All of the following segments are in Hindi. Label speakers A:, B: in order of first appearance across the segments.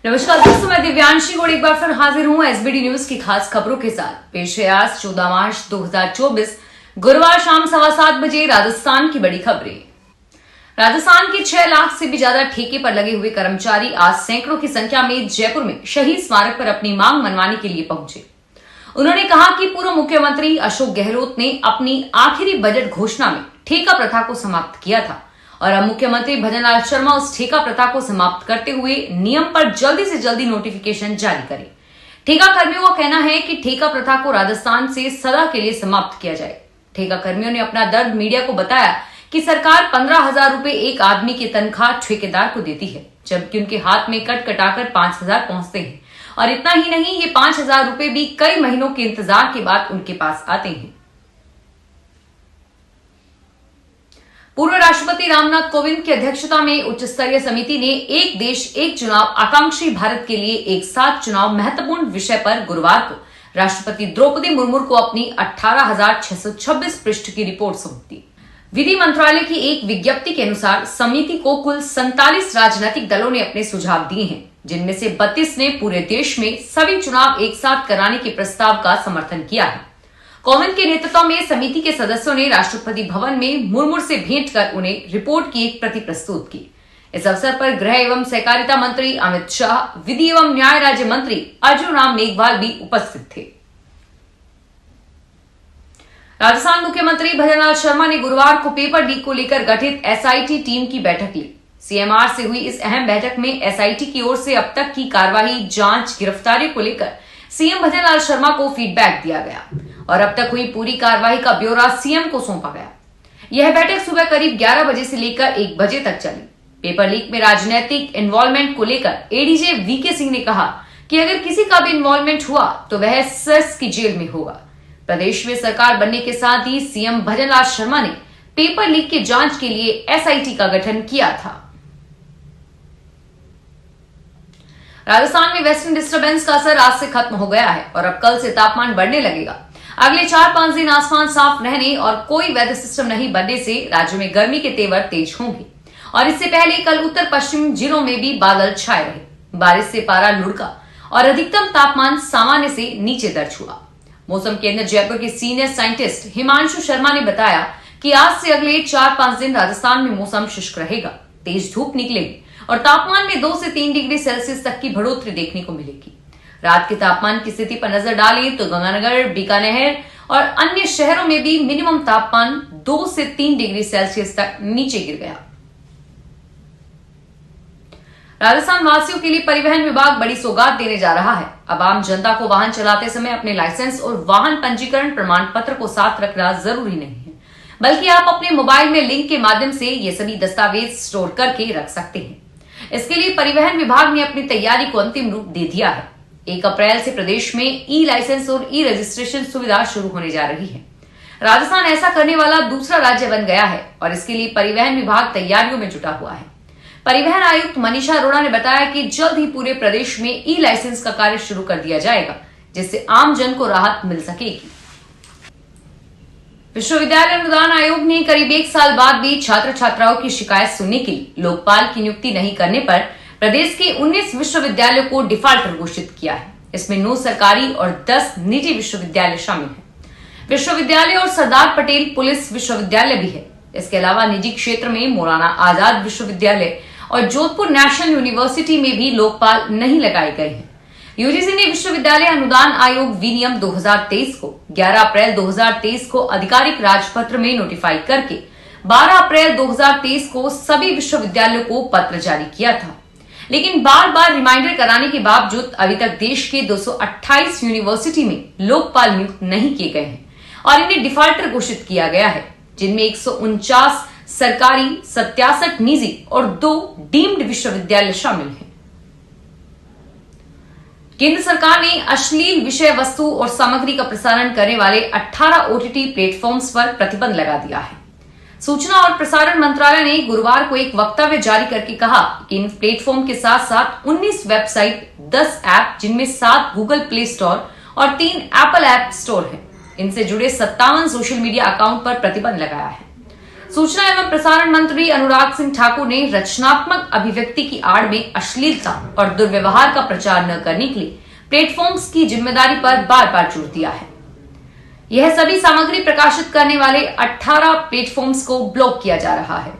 A: नमस्कार दोस्तों, मैं दिव्यांशी गोड़ एक बार फिर हाजिर हूं एसबीडी न्यूज की खास खबरों के साथ। पेश है आज 14 मार्च 2024 गुरुवार शाम 7:15 बजे राजस्थान की बड़ी खबरें। राजस्थान के 6 लाख से भी ज्यादा ठेके पर लगे हुए कर्मचारी आज सैकड़ों की संख्या में जयपुर में शहीद स्मारक पर अपनी मांग मनवाने के लिए पहुंचे। उन्होंने कहा कि पूर्व मुख्यमंत्री अशोक गहलोत ने अपनी आखिरी बजट घोषणा में ठेका प्रथा को समाप्त किया था और अब मुख्यमंत्री भजनलाल शर्मा उस ठेका प्रथा को समाप्त करते हुए नियम पर जल्दी से जल्दी नोटिफिकेशन जारी करें। ठेका कर्मियों का कहना है कि ठेका प्रथा को राजस्थान से सदा के लिए समाप्त किया जाए। ठेका कर्मियों ने अपना दर्द मीडिया को बताया कि सरकार 15,000 रुपए एक आदमी की तनख्वाह ठेकेदार को देती है, जबकि उनके हाथ में कट कटाकर 5,000 पहुंचते हैं और इतना ही नहीं, ये 5,000 रुपए भी कई महीनों के इंतजार के बाद उनके पास आते हैं। पूर्व राष्ट्रपति रामनाथ कोविंद की अध्यक्षता में उच्च स्तरीय समिति ने एक देश एक चुनाव आकांक्षी भारत के लिए एक साथ चुनाव महत्वपूर्ण विषय पर गुरुवार को राष्ट्रपति द्रौपदी मुर्मू को अपनी 18,626 पृष्ठ की रिपोर्ट सौंप दी। विधि मंत्रालय की एक विज्ञप्ति के अनुसार समिति को कुल 47 राजनीतिक दलों ने अपने सुझाव दिए हैं, जिनमें से 32 ने पूरे देश में सभी चुनाव एक साथ कराने के प्रस्ताव का समर्थन किया है। कोविंद के नेतृत्व में समिति के सदस्यों ने राष्ट्रपति भवन में मुर्मू से भेंट कर उन्हें रिपोर्ट की एक प्रति प्रस्तुत की। इस अवसर पर गृह एवं सहकारिता मंत्री अमित शाह, विधि एवं न्याय राज्य मंत्री अर्जुन राम मेघवाल भी उपस्थित थे। राजस्थान मुख्यमंत्री भजनलाल शर्मा ने गुरुवार को पेपर लीक को लेकर गठित एसआईटी टीम की बैठक ली। सीएमआर से हुई इस अहम बैठक में एसआईटी की ओर से अब तक की कार्रवाई, जांच, गिरफ्तारी को लेकर सीएम भजनलाल शर्मा को फीडबैक दिया गया और अब तक हुई पूरी कार्रवाई का ब्यौरा सीएम को सौंपा गया। यह बैठक सुबह करीब 11 बजे से लेकर 1 बजे तक चली। पेपर लीक में राजनीतिक इन्वॉल्वमेंट को लेकर एडीजे वीके सिंह ने कहा कि अगर किसी का भी इन्वॉल्वमेंट हुआ तो वह सेस की जेल में होगा। प्रदेश में सरकार बनने के साथ ही सीएम भजनलाल शर्मा ने पेपर लीक की जांच के लिए एसआईटी का गठन किया था। राजस्थान में वेस्टर्न डिस्टर्बेंस का असर आज से खत्म हो गया है और अब कल से तापमान बढ़ने लगेगा। अगले 4-5 दिन आसमान साफ रहने और कोई वेदर सिस्टम नहीं बनने से राज्य में गर्मी के तेवर तेज होंगे और इससे पहले कल उत्तर पश्चिम जिलों में भी बादल छाए रहे। बारिश से पारा लुढ़का और अधिकतम तापमान सामान्य से नीचे दर्ज हुआ। मौसम केंद्र जयपुर के सीनियर साइंटिस्ट हिमांशु शर्मा ने बताया कि आज से अगले 4-5 दिन राजस्थान में मौसम शुष्क रहेगा, तेज धूप निकलेगी और तापमान में 2 से 3 डिग्री सेल्सियस तक की बढ़ोतरी देखने को मिलेगी। रात के तापमान की स्थिति पर नजर डालें तो गंगानगर, बीकानेर और अन्य शहरों में भी मिनिमम तापमान 2 से 3 डिग्री सेल्सियस तक नीचे गिर गया। राजस्थान वासियों के लिए परिवहन विभाग बड़ी सौगात देने जा रहा है। अब आम जनता को वाहन चलाते समय अपने लाइसेंस और वाहन पंजीकरण प्रमाण पत्र को साथ रखना जरूरी नहीं है, बल्कि आप अपने मोबाइल में लिंक के माध्यम से ये सभी दस्तावेज स्टोर करके रख सकते हैं। इसके लिए परिवहन विभाग ने अपनी तैयारी को अंतिम रूप दे दिया है। 1 अप्रैल से प्रदेश में ई लाइसेंस और ई रजिस्ट्रेशन सुविधा शुरू होने जा रही है। राजस्थान ऐसा करने वाला दूसरा राज्य बन गया है और इसके लिए परिवहन विभाग तैयारियों में जुटा हुआ है। परिवहन आयुक्त मनीषा अरोड़ा ने बताया कि जल्द ही पूरे प्रदेश में ई लाइसेंस का कार्य शुरू कर दिया जाएगा, जिससे आम जन को राहत मिल सकेगी। विश्वविद्यालय अनुदान आयोग ने करीब 1 साल बाद भी छात्र छात्राओं की शिकायत सुनने के लिए लोकपाल की नियुक्ति नहीं करने पर प्रदेश के 19 विश्वविद्यालयों को डिफाल्टर घोषित किया है। इसमें 9 सरकारी और 10 निजी विश्वविद्यालय शामिल हैं। विश्वविद्यालय और सरदार पटेल पुलिस विश्वविद्यालय भी है। इसके अलावा निजी क्षेत्र में मौलाना आजाद विश्वविद्यालय और जोधपुर नेशनल यूनिवर्सिटी में भी लोकपाल नहीं लगाए गए हैं। यूजीसी ने विश्वविद्यालय अनुदान आयोग विनियम 2023 को 11 अप्रैल 2023 को आधिकारिक राजपत्र में नोटिफाई करके 12 अप्रैल 2023 को सभी विश्वविद्यालयों को पत्र जारी किया था, लेकिन बार बार रिमाइंडर कराने के बावजूद अभी तक देश के 228 यूनिवर्सिटी में लोकपाल नियुक्त नहीं किए गए हैं और इन्हें डिफाल्टर घोषित किया गया है, जिनमें 149 सरकारी, 67 निजी और 2 डीम्ड विश्वविद्यालय शामिल हैं। केंद्र सरकार ने अश्लील विषय वस्तु और सामग्री का प्रसारण करने वाले 18 ओटीटी प्लेटफॉर्म्स पर प्रतिबंध लगा दिया है। सूचना और प्रसारण मंत्रालय ने गुरुवार को एक वक्तव्य जारी करके कहा कि इन प्लेटफॉर्म के साथ साथ 19 वेबसाइट, 10 ऐप, जिनमें 7 गूगल प्ले स्टोर और 3 एप्पल ऐप स्टोर है, इनसे जुड़े 57 सोशल मीडिया अकाउंट पर प्रतिबंध लगाया है। सूचना एवं प्रसारण मंत्री अनुराग सिंह ठाकुर ने रचनात्मक अभिव्यक्ति की आड़ में अश्लीलता और दुर्व्यवहार का प्रचार न करने के लिए प्लेटफॉर्म्स की जिम्मेदारी पर बार बार जोर दिया है। यह सभी सामग्री प्रकाशित करने वाले 18 प्लेटफॉर्म्स को ब्लॉक किया जा रहा है।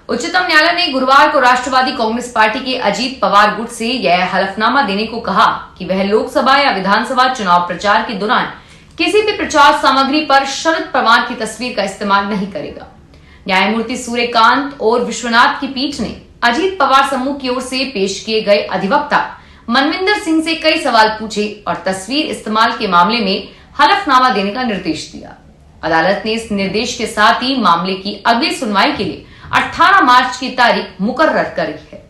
A: उच्चतम न्यायालय ने गुरुवार को राष्ट्रवादी कांग्रेस पार्टी के अजीत पवार गुट से यह हलफनामा देने को कहा कि वह लोकसभा या विधानसभा चुनाव प्रचार के दौरान किसी भी प्रचार सामग्री पर शरद पवार की तस्वीर का इस्तेमाल नहीं करेगा। न्यायमूर्ति सूर्यकांत और विश्वनाथ की पीठ ने अजीत पवार समूह की ओर से पेश किए गए अधिवक्ता मनविंदर सिंह से कई सवाल पूछे और तस्वीर इस्तेमाल के मामले में हलफनामा देने का निर्देश दिया। अदालत ने इस निर्देश के साथ ही मामले की अगली सुनवाई के लिए 18 मार्च की तारीख मुकर्रर करी है।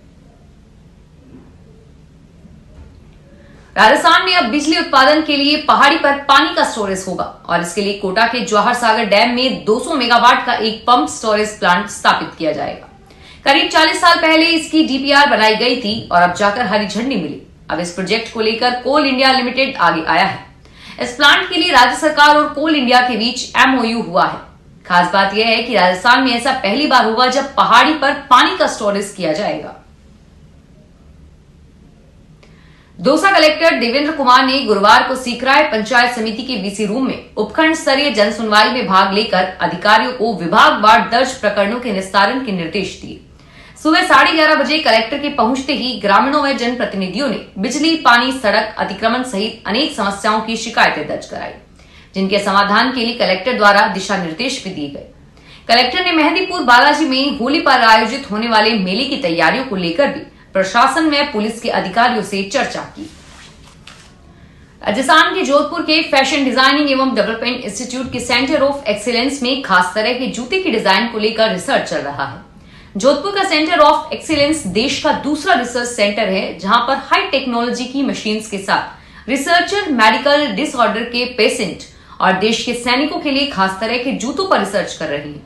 A: राजस्थान में अब बिजली उत्पादन के लिए पहाड़ी पर पानी का स्टोरेज होगा और इसके लिए कोटा के जवाहर सागर डैम में 200 मेगावाट का एक पंप स्टोरेज प्लांट स्थापित किया जाएगा। करीब 40 साल पहले इसकी डीपीआर बनाई गई थी और अब जाकर हरी झंडी मिली। अब इस प्रोजेक्ट को लेकर कोल इंडिया लिमिटेड आगे आया है। इस प्लांट के लिए राज्य सरकार और कोल इंडिया के बीच एमओयू हुआ है। खास बात यह है कि राजस्थान में ऐसा पहली बार होगा जब पहाड़ी पर पानी का स्टोरेज किया जाएगा। दौसा कलेक्टर देवेंद्र कुमार ने गुरुवार को सीकराय पंचायत समिति के वीसी रूम में उपखंड स्तरीय जनसुनवाई में भाग लेकर अधिकारियों को विभागवार दर्ज प्रकरणों के निस्तारण के निर्देश दिए। सुबह 11:30 बजे कलेक्टर के पहुंचते ही ग्रामीणों व जनप्रतिनिधियों ने बिजली, पानी, सड़क अतिक्रमण सहित अनेक समस्याओं की शिकायतें दर्ज कराई, जिनके समाधान के लिए कलेक्टर द्वारा दिशा निर्देश भी दिए गए। कलेक्टर ने मेहंदीपुर बालाजी में होली पर आयोजित होने वाले मेले की तैयारियों को लेकर भी प्रशासन व पुलिस के अधिकारियों से चर्चा की। राजस्थान के जोधपुर के फैशन डिजाइनिंग एवं डेवलपमेंट इंस्टीट्यूट के सेंटर ऑफ एक्सीलेंस में खास तरह के जूते की डिजाइन को लेकर रिसर्च चल रहा है। जोधपुर का सेंटर ऑफ एक्सीलेंस देश का दूसरा रिसर्च सेंटर है, जहां पर हाई टेक्नोलॉजी की मशीन्स के साथ रिसर्चर मेडिकल डिसऑर्डर के पेशेंट और देश के सैनिकों के लिए खास तरह के जूतों पर रिसर्च कर रही है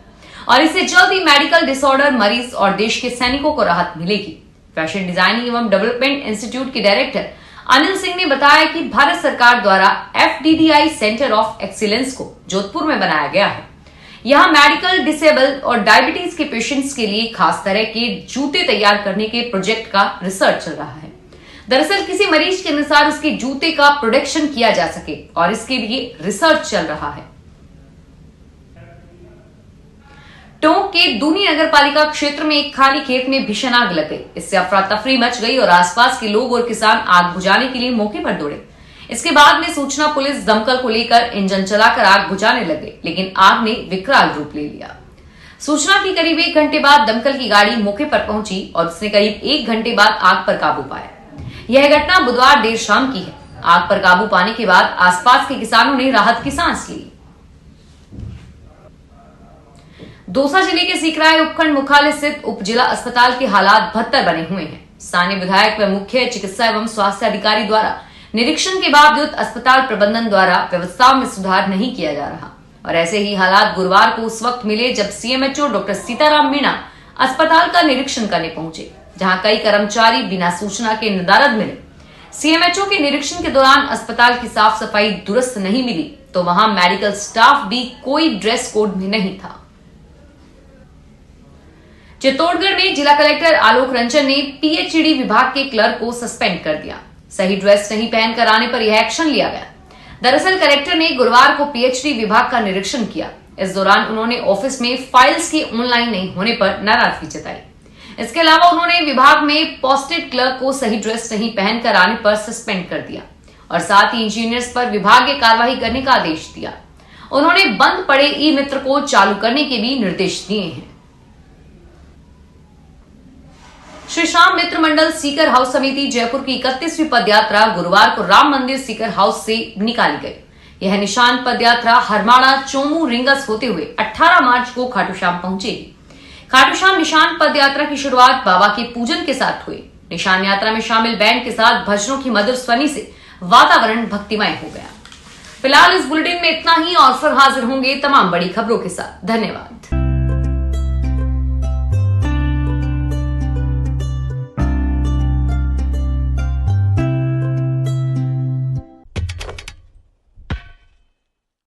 A: और इससे जल्द ही मेडिकल डिसऑर्डर मरीज और देश के सैनिकों को राहत मिलेगी। फैशन डिजाइनिंग एवं डेवलपमेंट इंस्टीट्यूट के डायरेक्टर अनिल सिंह ने बताया कि भारत सरकार द्वारा FDDI सेंटर ऑफ एक्सीलेंस को जोधपुर में बनाया गया है। यहां मेडिकल, डिसेबल और डायबिटीज के पेशेंट्स के लिए खास तरह के जूते तैयार करने के प्रोजेक्ट का रिसर्च चल रहा है। दरअसल किसी मरीज के अनुसार उसके जूते का प्रोडक्शन किया जा सके और इसके लिए रिसर्च चल रहा है। टोंक के दूनी नगर पालिका क्षेत्र में एक खाली खेत में भीषण आग लग गई। इससे अफरा तफरी मच गई और आसपास के लोग और किसान आग बुझाने के लिए मौके पर दौड़े। इसके बाद में सूचना पुलिस दमकल को लेकर इंजन चलाकर आग बुझाने लगे, लेकिन आग ने विकराल रूप ले लिया। सूचना के करीब 1 घंटे बाद दमकल की गाड़ी मौके पर पहुंची और उसने करीब 1 घंटे बाद आग पर काबू पाया। यह घटना बुधवार देर शाम की है। आग पर काबू पाने के बाद आसपास के किसानों ने राहत की सांस ली। दौसा जिले के सीकराय उपखंड मुख्यालय स्थित उप जिला अस्पताल के हालात बदतर बने हुए हैं। स्थानीय विधायक व मुख्य चिकित्सा एवं स्वास्थ्य अधिकारी द्वारा निरीक्षण के बावजूद अस्पताल प्रबंधन द्वारा व्यवस्थाओं में सुधार नहीं किया जा रहा और ऐसे ही हालात गुरुवार को उस वक्त मिले जब CMHO डॉक्टर सीताराम मीणा अस्पताल का निरीक्षण करने पहुंचे, जहां कई कर्मचारी बिना सूचना के नदारद मिले। CMHO के निरीक्षण के दौरान अस्पताल की साफ सफाई दुरुस्त नहीं मिली तो वहां मेडिकल स्टाफ भी कोई ड्रेस कोड में नहीं था। चित्तौड़गढ़ में जिला कलेक्टर आलोक रंजन ने PHED विभाग के क्लर्क को सस्पेंड कर दिया। सही ड्रेस नहीं पहनकर आने पर यह एक्शन लिया गया। दरअसल कलेक्टर ने गुरुवार को PHED विभाग का निरीक्षण किया। इस दौरान उन्होंने ऑफिस में फाइल्स के ऑनलाइन नहीं होने पर नाराजगी जताई। इसके अलावा उन्होंने विभाग में पोस्टेड क्लर्क को सही ड्रेस नहीं पहनकर आने पर सस्पेंड कर दिया और साथ ही इंजीनियर्स पर विभागीय कार्रवाई करने का आदेश दिया। उन्होंने बंद पड़े ई-मित्र को चालू करने के भी निर्देश दिए हैं। श्री श्याम मित्र मंडल सीकर हाउस समिति जयपुर की 31वीं पदयात्रा गुरुवार को राम मंदिर सीकर हाउस से निकाली गई। यह निशान पदयात्रा हरमाड़ा, चोमू, रिंगस होते हुए 18 मार्च को खाटू श्याम पहुंचेगी। खाटू श्याम निशान पदयात्रा की शुरुआत बाबा के पूजन के साथ हुई। निशान यात्रा में शामिल बैंड के साथ भजनों की मधुर ध्वनि से वातावरण भक्तिमय हो गया। फिलहाल इस बुलेटिन में इतना ही और फिर हाजिर होंगे तमाम बड़ी खबरों के साथ। धन्यवाद।